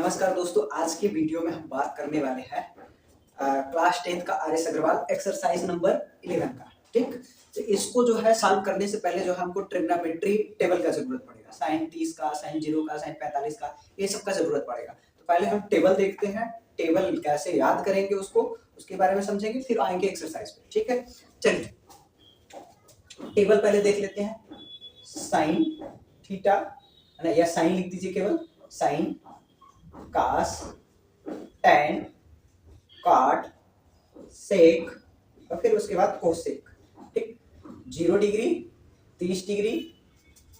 नमस्कार दोस्तों, आज की वीडियो में हम बात करने वाले हैं क्लास 10th का R S Aggarwal exercise number 11 का। ठीक, तो इसको जो है सॉल्व करने से पहले जो है हमको ट्रिग्नोमेट्री टेबल का जरूरत पड़ेगा। साइन 30 का, साइन 0 का, साइन 45 का, ये सब का जरूरत पड़ेगा। तो पहले हम टेबल देखते हैं, टेबल कैसे याद करेंगे उसको, उसके बारे में समझेंगे, फिर आएंगे एक्सरसाइज पे। ठीक है, चलिए टेबल पहले देख लेते हैं। साइन थीटा या साइन लिख दीजिए, केवल साइन, कास, टैन, कॉट, सेक और फिर उसके बाद कोसेक। ठीक, 0 डिग्री, 30 डिग्री,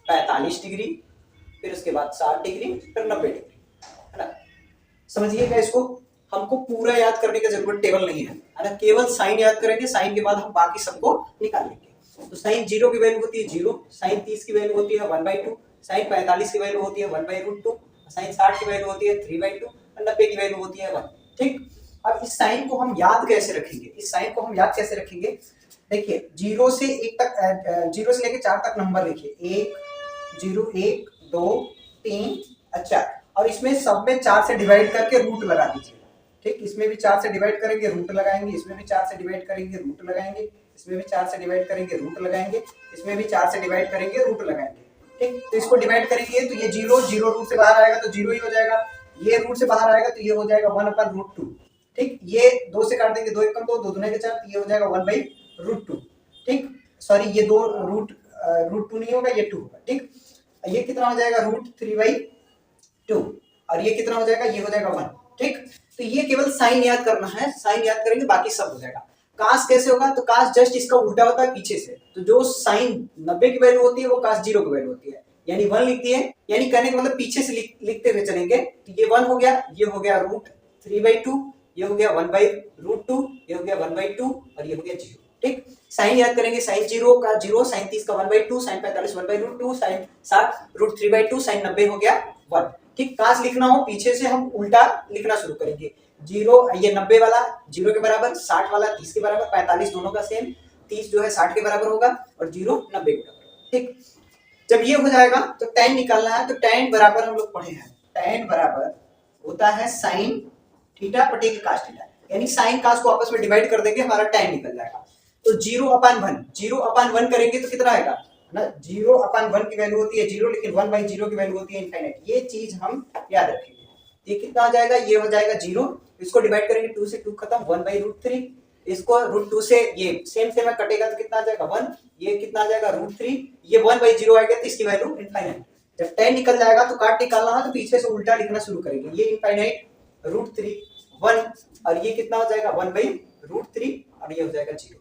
45 डिग्री, फिर उसके बाद 60 डिग्री, फिर 90 डिग्री, है ना। समझिएगा इसको, हमको पूरा याद करने की जरूरत टेबल नहीं है ना, केवल साइन याद करेंगे। साइन के बाद हम बाकी सबको निकाल लेंगे। तो साइन 0 की वैल्यू होती है 0, साइन 30 की वैल्यू होती है 1/2, साइन 45 की वैल्यू होती है 1/√2, साइन 60 की वैल्यू होती है 3/2 और 90 की वैल्यू होती है 1। ठीक, अब इस साइन को हम याद कैसे रखेंगे? इस साइन को हम याद कैसे रखेंगे? देखिए 0 से 1 तक, 0 से लेके 4 तक नंबर लिखिए। 1 0 1 2 3, अच्छा, और इसमें सब में 4 से डिवाइड करके रूट लगा दीजिए। ठीक, इसमें भी 4 से डिवाइड करेंगे, रूट लगाएंगे, इसमें भी 4 से डिवाइड करेंगे, रूट लगाएंगे, इसमें भी 4 से डिवाइड करेंगे, रूट लगाएंगे, इसमें भी 4 से डिवाइड करेंगे, रूट लगाएंगे। ठीक, तो इसको डिवाइड करेंगे तो ये 0 0 रूट से बाहर आएगा तो 0 ही हो जाएगा। ये रूट से बाहर आएगा तो ये हो जाएगा 1/√2। ठीक, ये 2 से काट देंगे, 2 1 2, 2 दूने के 4, ये हो जाएगा 1/√2। ठीक, सॉरी ये 2 रूट 2 नहीं होगा, ये 2 होगा। ठीक, ये कितना हो जाएगा √3/2 और ये कितना हो जाएगा, ये हो जाएगा 1। ठीक, तो ये केवल साइन याद करना है, साइन याद करेंगे बाकी सब हो जाएगा। कास कैसे होगा? तो कास जस्ट इसका उल्टा होता है पीछे से। तो जो साइन 90 की वैल्यू होती है वो कास 0 की वैल्यू होती है, यानी 1 लिखती है। यानी कहने का मतलब पीछे से लिखते हुए चलेंगे। तो ये 1 हो गया, ये हो गया √3/2, ये हो गया 1/√2, ये हो गया 1/2 और ये हो गया 0। ठीक, साइन याद करेंगे, साइन 0 का 0, साइन 30 का 1/2, साइन 45 1/√2, साइन 60 √3/2, साइन 90 हो गया 1। ठीक, कास लिखना हो पीछे से हम उल्टा लिखना शुरू करेंगे। 0 ये 90 वाला 0 के बराबर, 60 वाला 30 के बराबर, 45 दोनों का सेम, 30 जो है 60 के बराबर होगा और 0 90 के बराबर। ठीक, जब ये हो जाएगा तो tan निकालना है। तो tan बराबर हम लोग पढ़े हैं, tan बराबर होता है साइन थीटा बटे कास थीटा, यानी साइन कास को आपस में डिवाइड कर देंगे, हमारा tan निकल जाएगा। तो 0/1 करेंगे तो कितना आएगा ना, 0/1 की वैल्यू होती है 0, लेकिन 1/0 की वैल्यू होती है इनफाइनाइट। ये चीज हम याद रखेंगे। ये कितना आ जाएगा, ये हो जाएगा 0, इसको डिवाइड करेंगे 2 से 2 खत्म, 1/√3, इसको √2 से ये सेम सेम कटेगा तो कितना आ जाएगा 1, ये कितना आ जाएगा √3, ये 1/0 आएगा तो इसकी वैल्यू इनफाइनाइट। जब tan निकल जाएगा तो काट निकालना है तो पीछे से उल्टा लिखना शुरू करेंगे। ये इनफाइनाइट √3 1 और ये कितना हो जाएगा 1/√3 और ये हो जाएगा 0,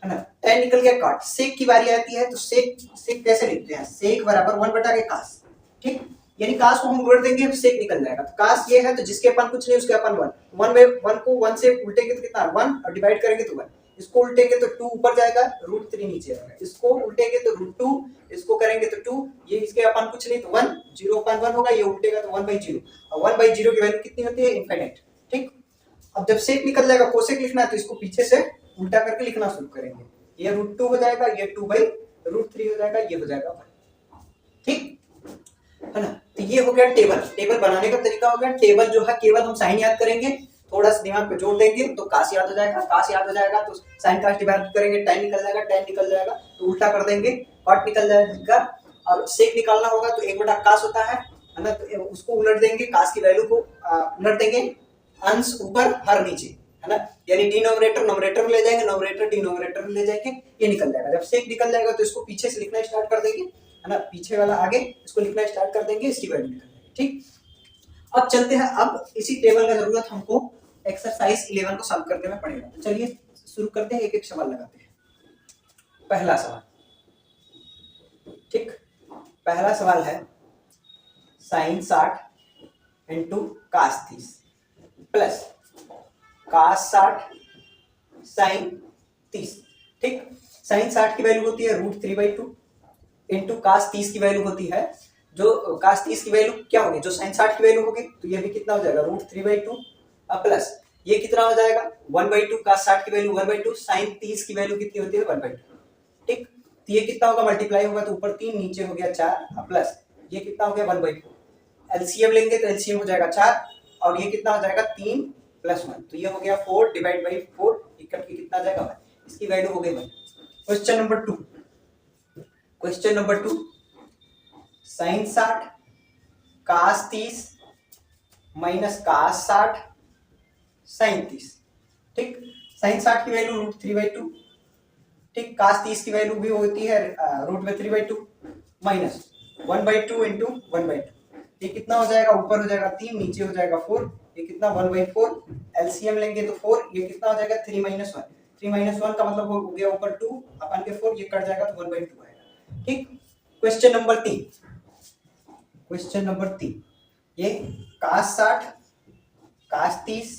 है ना। tan निकल गया, काट। सेक की बारी आती है तो सेक कैसे लिखते हैं? सेक बराबर 1/कास। ठीक, यानी कास को हम उलट देंगे, सेक निकल जाएगा। तो कास ये है तो जिसके अपन कुछ नहीं उसके अपन 1 को 1 से उल्टेंगे तो कितना 1 और डिवाइड करेंगे तो 1, इसको उल्टेंगे तो 2 ऊपर जाएगा, √3 नीचे आएगा, इसको उल्टेंगे तो √2, इसको करेंगे तो 2, ये इसके अपन कुछ नहीं तो 1, 0/1 होगा, ये उल्टेगा तो 1/0 और 1/0 की वैल्यू कितनी होती है इनफाइनाइट। ठीक, अब जब सेक निकल जाएगा, कोसेक लिखना है तो इसको पीछे से उल्टा करके लिखना शुरू करेंगे। ये √2 हो जाएगा, ये 2/√3 हो जाएगा, ये हो जाएगा 1। ठीक, है ना। तो ये हो गया टेबल बनाने का तरीका हो गया। टेबल जो है केवल हम साइन याद करेंगे, थोड़ा सा दिमाग पे जोड़ देंगे तो कास याद हो जाएगा, कास याद हो जाएगा तो साइन कास डिवाइड करेंगे, tan निकल जाएगा, tan निकल जाएगा तो उल्टा कर देंगे, कॉट निकल जाएगा। और सेक निकालना होगा तो 1/कास होता है ना, तो उसको उलट देंगे, कास की वैल्यू को उलट देंगे, अंश ऊपर हर नीचे, है ना, यानी डिनोमिनेटर नोमिनेटर में ले जाएंगे, नोमिनेटर डिनोमिनेटर में ले जाएंगे, ये निकल जाएगा। जब सेक निकल जाएगा तो इसको पीछे से लिखना स्टार्ट कर देंगे, है ना, पीछे वाला आगे, इसको लिखना स्टार्ट कर देंगे, इसकी वैल्यू निकल जाएगी। ठीक, अब चलते हैं, अब इसी टेबल का जरूरत हमको एक्सरसाइज 11 को सॉल्व करने में पड़ेगा। तो चलिए शुरू करते हैं, एक एक सवाल लगाते हैं। पहला सवाल, ठीक, पहला सवाल है sine 60 into cos 30 plus cos 60 sine 30। ठीक, साइन 60 की वैल्यू होती है √3/2 इंटू कास 30 की वैल्यू होती है, जो कास 30 की वैल्यू क्या होगी, जो साइन 60 की वैल्यू होगी, तो ये भी कितना हो जाएगा √3/2 प्लस ये कितना हो जाएगा 1/2, कास 60 की वैल्यू 1/2, साइन 30 की वैल्यू कितनी होती है 1/2। ठीक, तो ये कितना होगा, मल्टीप्लाई होगा तो ऊपर 3 नीचे हो गया 4 प्लस ये कितना हो गया 1/2। एलसीएम लेंगे तो एलसीएम हो जाएगा 4 और ये कितना हो जाएगा 3 + 1, तो ये हो गया 4 डिवाइड बाई 4, इकट के कितना आ जाएगा 1, इसकी वैल्यू हो गई 1। Question number 2, question number 2, sin 60 cos 30 minus cos 60 sin 30, ठीक। sin 60 की वैल्यू √3/2, ठीक। cos 30 की वैल्यू भी होती है √3/2 माइनस 1/2 इंटू 1/2, ये कितना हो जाएगा, ऊपर हो जाएगा 3, नीचे हो जाएगा 4, ये कितना 1/4, एलसीएम लेंगे तो 4, ये कितना हो जाएगा 3 - 1, 3 - 1 का मतलब हो गया ऊपर 2 अपन के 4, ये कट जाएगा तो 1/2 आएगा, ठीक। क्वेश्चन नंबर 3, क्वेश्चन नंबर 3, ये cos 60 cos 30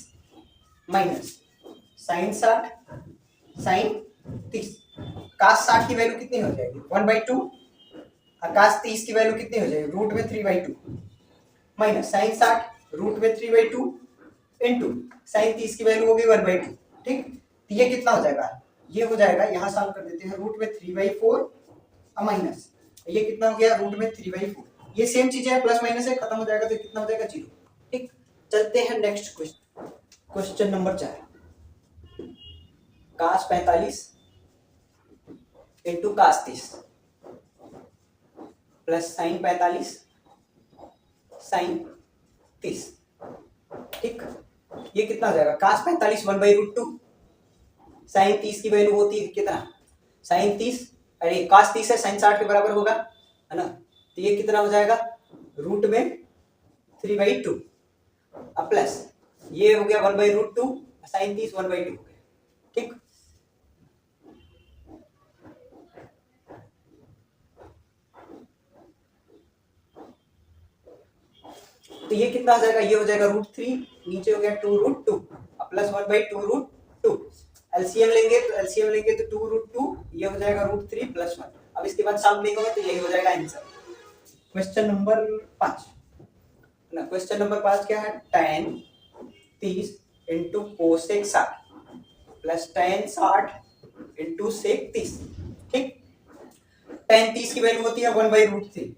minus sin 60 sin 30, cos 60 की वैल्यू कितनी हो जाएगी 1/2 और cos 30 की वैल्यू कितनी हो जाएगी √3/2 माइनस sin 60 √3/2 इंटू sin 30 की वैल्यू होगी 1/2, ठीक। तो ये कितना हो जाएगा, ये हो जाएगा, यहाँ सॉल्व कर देते हैं, √3/4 और माइनस ये कितना हो गया √3/4, ये सेम चीज है, प्लस माइनस है, खत्म हो जाएगा तो कितना हो जाएगा 0, ठीक। चलते हैं next question, question number 4, cos 45 into cos 30 plus sin 45 sin 30, ठीक। ये कितना हो जाएगा, cos 45 1/√2, sin 30 की वैल्यू होती है कितना, sin 30, अरे cos 30 है sin 60 के बराबर होगा, है ना, तो ये कितना हो जाएगा √3/2 अब प्लस ये हो गया 1/√2, sin 30 1/2 हो गया, ठीक। तो ये कितना हो जाएगा, ये हो जाएगा √3, नीचे हो गया 2√2 प्लस 1/2√2, एलसीएम लेंगे तो 2√2, ये हो जाएगा √3 + 1, अब इसके बाद सम लिखोगे तो यही हो जाएगा आंसर। क्वेश्चन नंबर 5 ना, क्वेश्चन नंबर 5 क्या है, tan 30 into cosec 60 plus tan 60 into sec 30, ठीक। tan 30 की वैल्यू होती है 1/√3,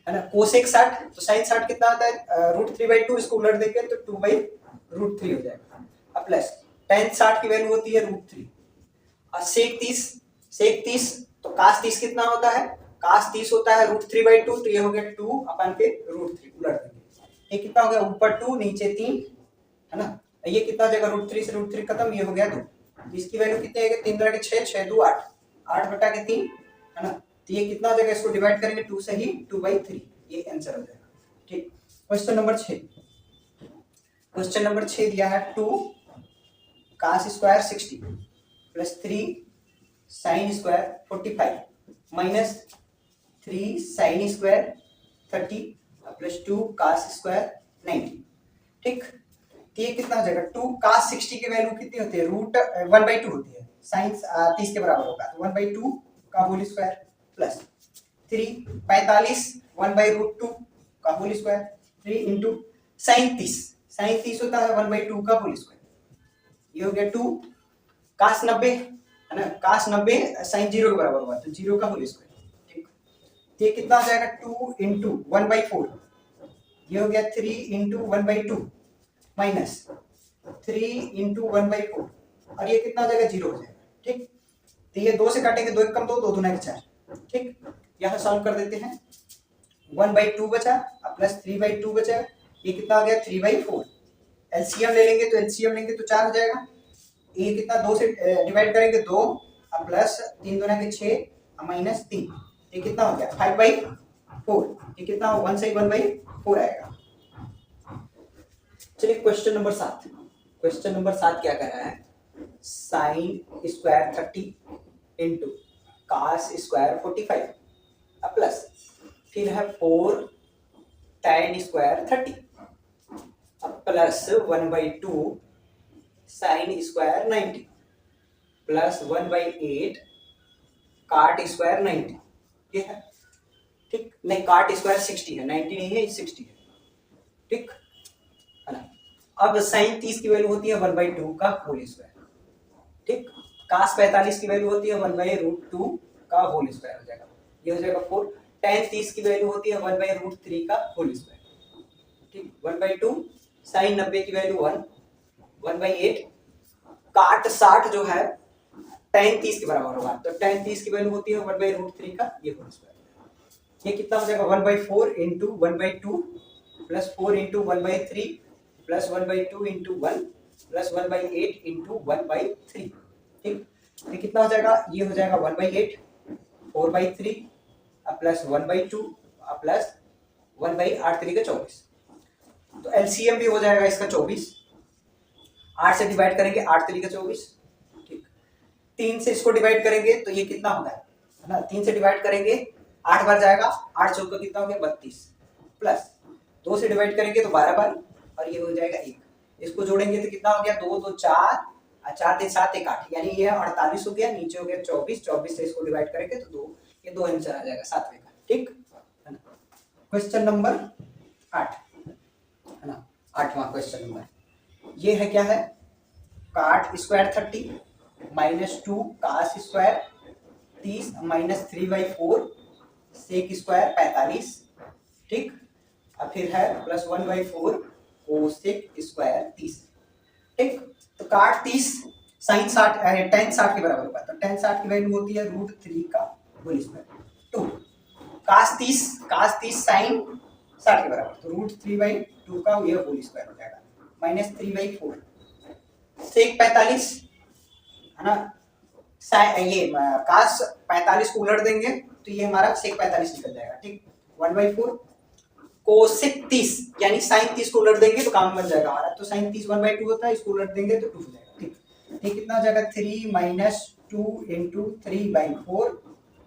है ना, कोसेक 60 तो sin 60 कितना आता है √3/2, इसको उलट देंगे तो 2/√3 हो जाएगा, अब प्लस tan 60 की वैल्यू होती है √3 और सेक 30 तो cos 30 कितना होता है, cos 30 होता है √3/2, तो ये हो गया 2 अपन के √3 उलट देंगे, ये कितना हो गया ऊपर 2 नीचे 3, है ना, ये कितना हो जाएगा √3 से √3 खत्म, ये हो गया 2, इसकी वैल्यू कितनी आएगी 3 × 6 6 2 8 8/3, है ना, तो ये कितना हो जाएगा, इसको डिवाइड करेंगे 2 से ही 2/3, ये आंसर हो जाएगा, ठीक। क्वेश्चन नंबर 6, क्वेश्चन नंबर 6 दिया है 2 cos square 60 plus 3 sin square 45 minus 3 sin square 30 plus 2 cos square 90, ठीक। तो ये कितना हो जाएगा, 2 cos 60 की वैल्यू कितनी होती है √1/2 होती है, sin 30 के बराबर होगा, तो 1/2 का होल स्क्वायर प्लस 3 45 1/√2 का होल स्क्वायर 3 इंटू sin 30 होता है 1/2 का होल स्क्वायर, ये हो गया 2 cos 90, है ना, cos 90 sin 0 के बराबर होगा, तो 0 का होल स्क्वायर, ठीक। तो ये कितना हो जाएगा 2 इंटू 1/4, ये हो गया 3 इंटू 1/2 माइनस 3 इंटू 1/4 और ये कितना हो जाएगा 0 हो जाएगा, ठीक। तो ये 2 से काटेंगे, 2 × 2 2 × 2 = 4, ठीक। यहाँ सॉल्व कर देते हैं, 1/2 बचा प्लस 3/2 बचा, ये कितना हो गया 3/4, एलसीएम लेंगे तो 4 हो जाएगा, ये कितना 2 से डिवाइड करेंगे 2 प्लस 3 × 2 = 6 माइनस 3, ये कितना हो गया 5/4, ये कितना 1 से 1/4 आएगा। चलिए क्वेश्चन नंबर 7, क्वेश्चन नंबर 7 क्या कर रहा है, sin square 30 into cos square 45 plus फिर है 4 tan square 30 plus 1/2 sin square 90 plus 1/8 cot square 90, ये है, ठीक। नहीं cot स्क्वायर 60 है, 90 नहीं है, 60 है, ठीक, है ना। अब sin 30 की वैल्यू होती है 1/2 का होल स्क्वायर, ठीक। cos 45 की वैल्यू होती है 1/√2 का होल स्क्वायर हो जाएगा, ये हो जाएगा 4, tan 30 की वैल्यू होती है 1/√3 का होल स्क्वायर, ठीक 1/2 साइन 90 की वैल्यू 1 1/8 काट 60 जो है tan 30 के बराबर होगा, तो tan 30 की वैल्यू होती है 1/√3 का ये होल स्क्वायर। ये कितना हो जाएगा 1/4 into 1/2 plus 4 into 1/3 plus 1/2 into 1 plus 1/8 into 1/3। ठीक, ये कितना हो जाएगा, ये हो जाएगा 1/8 4/3 प्लस 1/2 प्लस 1/8 का 24। तो एलसीएम भी हो जाएगा इसका 24, 8 से डिवाइड करेंगे 8 का 24। ठीक, 3 से इसको डिवाइड करेंगे तो ये कितना होगा है ना, 3 से डिवाइड करेंगे 8 बार जाएगा, 8 चौका कितना हो गया 32 प्लस 2 से डिवाइड करेंगे तो 12 बार और ये हो जाएगा 1। इसको जोड़ेंगे तो कितना हो गया 2 2 4 4 3 7 1 8, यानी ये 48 हो गया, नीचे हो गया 24, 24 से इसको डिवाइड करेंगे तो 2, ये 2 आंसर आ जाएगा सातवें का। ठीक है ना। क्वेश्चन नंबर 8 है ना, 8वां क्वेश्चन नंबर ये है, क्या है, cot square 30 minus 2 cos square 30 minus 3/4 sec square 45। ठीक, और फिर है प्लस 1/4 कोसेक स्क्वायर 30। ठीक, तो काट 30 साइन 60 tan 60 के बराबर होगा, तो tan 60 की वैल्यू होती है √3 का होल स्क्वायर। 2 कास 30 साइन 60 के बराबर, तो √3/2 का ये होल स्क्वायर हो जाएगा माइनस 3/4 सेक 45 है ना। ये कास 45 को उलट देंगे तो ये हमारा सेक 45 निकल जाएगा। ठीक, 1/4 कोसेक 30 यानी साइन 30 को उलट देंगे तो काम बन जाएगा हमारा, तो साइन 30 1/2 होता है, इसको उलट देंगे तो 2 हो जाएगा। ठीक, ये कितना हो जाएगा 3 minus 2 into 3/4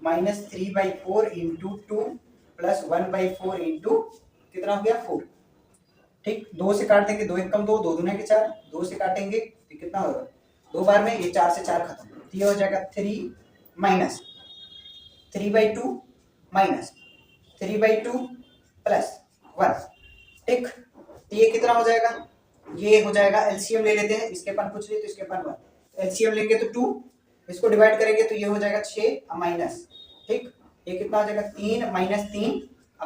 minus 3/4 into 2 plus 1/4 into कितना हो गया 4। ठीक, 2 से काट देंगे, 2 1 कम 2, 2 दूना के 4, 2 से काटेंगे तो कितना होगा 2 बार में ये 4 से 4 खत्म, तो ये हो जाएगा 3 माइनस 3/2 माइनस 3/2 प्लस 1। ठीक, तो ये कितना हो जाएगा, ये हो जाएगा एलसीएम ले लेते हैं, इसके पास कुछ नहीं तो इसके पास 1, एलसीएम लेंगे तो 2, इसको डिवाइड करेंगे तो ये हो जाएगा 6 माइनस। ठीक, ये कितना हो जाएगा 3 माइनस 3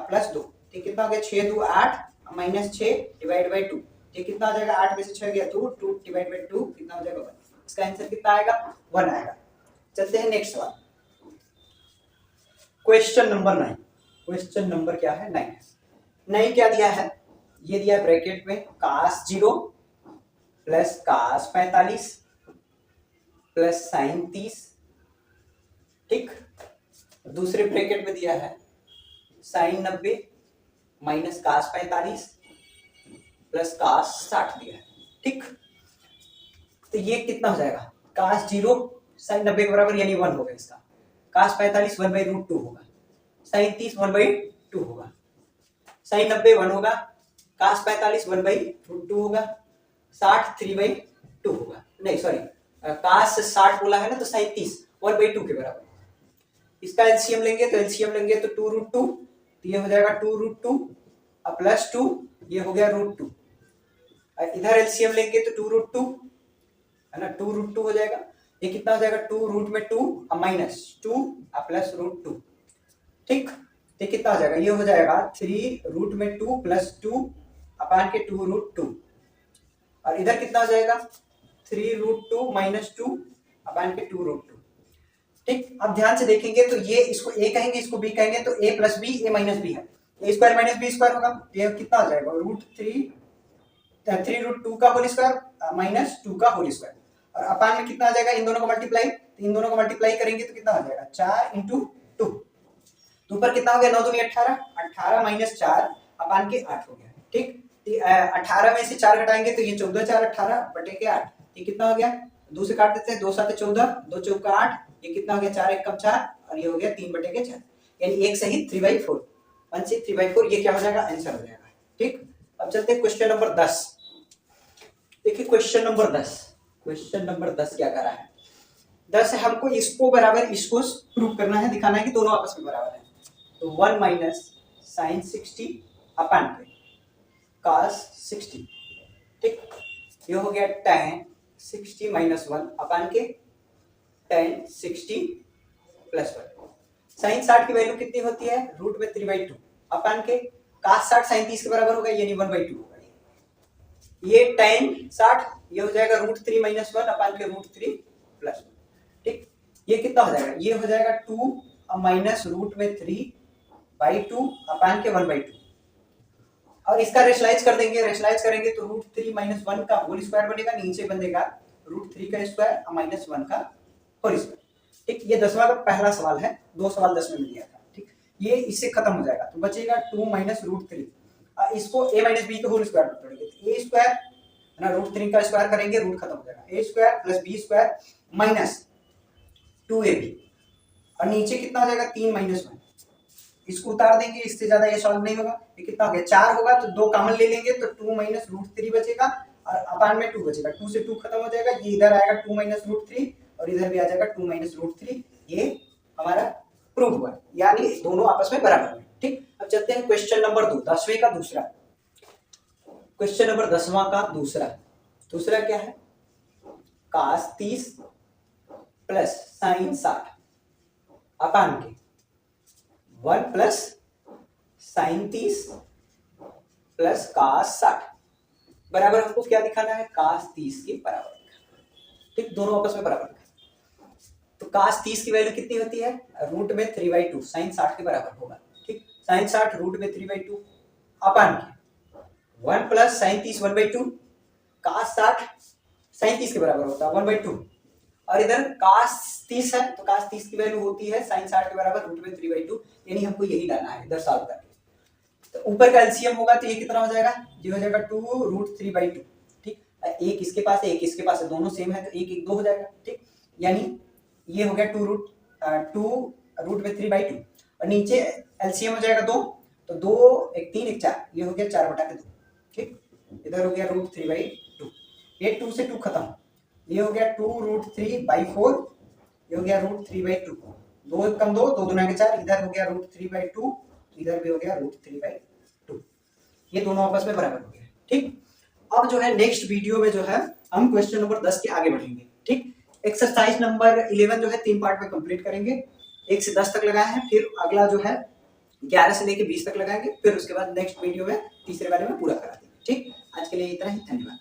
प्लस 2, ठीक कितना हो गया 6 2 8 माइनस 6 डिवाइड बाई 2, ये कितना हो जाएगा 8 में से 6 गया 2, 2 डिवाइड बाई 2 कितना हो जाएगा 1। इसका आंसर कितना आएगा 1 आएगा। चलते हैं नेक्स्ट सवाल, क्वेश्चन नंबर 9। क्वेश्चन नंबर क्या है 9। 9 क्या दिया है, ये दिया है ब्रैकेट में cos 0 plus cos 45 plus sine 30। ठीक, दूसरे ब्रैकेट में दिया है sine 90 minus cos 45 plus cos 60 दिया है। ठीक, तो ये कितना हो जाएगा कास 0 साइन 90 के बराबर यानी 1 होगा, इसका कास 45 1/√2 होगा, साइन 30 1/2 होगा, साइन 90 1 होगा, कास 45 1/√2 होगा, 60 3/2 होगा, नहीं सॉरी कास 60 बोला है ना, तो साइन 30 1/2 के बराबर। इसका एलसीएम लेंगे तो एलसीएम लेंगे तो 2√2, तो ये हो जाएगा 2√2 प्लस 2, ये हो गया √2। इधर एलसीएम लेंगे तो 2√2 है ना, 2√2 हो जाएगा, ये कितना हो जाएगा 2 रूट में 2 माइनस 2 प्लस √2। ठीक, ये कितना हो जाएगा, ये हो जाएगा 3 रूट में 2 प्लस 2 अपान के 2√2, और इधर कितना हो जाएगा 3√2 माइनस 2 अपान के 2√2। ठीक, अब ध्यान से देखेंगे तो ये इसको a कहेंगे, इसको b कहेंगे, तो a plus B a minus B है, a square minus B square होगा, ये कितना हो जाएगा √3 का होल स्क्वायर माइनस 2 का होल स्क्वायर, और अपान में कितना आ जाएगा इन दोनों को मल्टीप्लाई, तो इन दोनों को मल्टीप्लाई करेंगे तो कितना हो जाएगा 4 इंटू 2, तो ऊपर कितना हो गया 9 दूनी 18, 18 माइनस 4 अपान के 8 हो गया। ठीक, 18 में से 4 घटाएंगे तो ये 14 4 18 बटे के 8, ये कितना हो गया 2 से काट देते हैं, 2 7 14 2 चौका 8, ये कितना हो गया 4 1 कम 4, और ये हो गया 3 बटे के 4, यानी एक सही 3/4, 1 से 3/4 ये क्या हो जाएगा आंसर हो जाएगा। ठीक, अब चलते हैं क्वेश्चन नंबर 10। देखिए क्वेश्चन नंबर 10, क्वेश्चन नंबर 10 क्या कर रहा है, 10 है हमको इसको बराबर इसको प्रूव करना है, दिखाना है कि दोनों आपस में बराबर है, तो 1 माइनस साइन 60 अपान के cos 60। ठीक, ये हो गया tan 60 माइनस 1 अपान के tan 60 प्लस 1। साइन 60 की वैल्यू कितनी होती है रूट में 3/2 अपान के cos 60 sin 30 के बराबर होगा, यानी 1/2 होगा। ये tan 60 ये हो जाएगा √3 - 1 अपान के √3 + 1। ठीक, ये कितना हो जाएगा, ये हो जाएगा 2 माइनस √3/2 अपान के 1/2। और इसका रेशनलाइज कर देंगे, रेशनलाइज करेंगे तो √3 - 1 का होल स्क्वायर बनेगा, नीचे बनेगा √3 का स्क्वायर -1 का होल स्क्वायर। ठीक, ये 10वां का पहला सवाल है, 2 सवाल 10 में मिल गया था। ठीक, ये इससे खत्म हो जाएगा, तो बचेगा 2 - √3। इसको a - b के होल स्क्वायर में तोड़ेंगे, तो a स्क्वायर है ना, √3 का स्क्वायर करेंगे, रूट खत्म हो जाएगा, a square + b square minus 2ab, और नीचे कितना हो जाएगा 3 - 1। इसको उतार देंगे, इससे ज्यादा ये सॉल्व नहीं होगा। ये कितना हो गया 4 होगा, तो 2 कॉमन ले लेंगे तो 2 - √3 बचेगा, और अपान में 2 बचेगा, 2 से 2 खत्म हो जाएगा, ये इधर आएगा 2 - √3 और इधर भी आ जाएगा 2 - √3। ये हमारा प्रूव हुआ, यानी दोनों आपस में बराबर है। ठीक, अब चलते हैं क्वेश्चन नंबर 2, 10वें का दूसरा क्वेश्चन नंबर 10वां का दूसरा क्या है, cos 30 प्लस sin 60 अपान के 1 प्लस sin 30 प्लस cos 60 बराबर हमको क्या दिखाना है, cos 30 के बराबर। ठीक, दोनों आपस में बराबर। तो cos 30 की वैल्यू कितनी होती है, √3/2, sin 60 के बराबर होगा। ठीक, sin 60 √3/2 अपान के 1 प्लस sin 30 1/2, cos 60 sin 30 के बराबर होता है 1/2, और इधर cos 30 है, तो cos 30 की वैल्यू होती है sin 60 के बराबर √3/2, यानी हमको यही लाना है इधर सॉल्व करके। तो ऊपर का एलसीएम होगा, तो ये कितना हो जाएगा, ये हो जाएगा 2 √3/2। ठीक, एक इसके पास है, एक इसके पास है, दोनों सेम है, तो 1 1 2 हो जाएगा। ठीक, यानी ये हो गया 2 √3/2, और नीचे एलसीएम हो जाएगा 2, तो 2 1 3 1 4, ये हो गया 4/2। ठीक, इधर हो गया √3/2, ये 2 से 2 खत्म, ये हो गया 2 √3/4, ये हो गया √3/2, 2 कम 2 2 दूना 4, इधर हो गया √3/2, इधर भी हो गया √3/2, ये दोनों आपस में बराबर हो गए। ठीक, अब जो है नेक्स्ट वीडियो में जो है हम क्वेश्चन नंबर 10 के आगे बढ़ेंगे। ठीक, एक्सरसाइज नंबर 11 जो है 3 पार्ट में कंप्लीट करेंगे, 1 से 10 तक लगाए हैं, फिर अगला जो है 11 से लेके 20 तक लगाएंगे, फिर उसके बाद नेक्स्ट वीडियो में तीसरे वाले में पूरा करा देंगे। ठीक, आज के लिए इतना ही, धन्यवाद।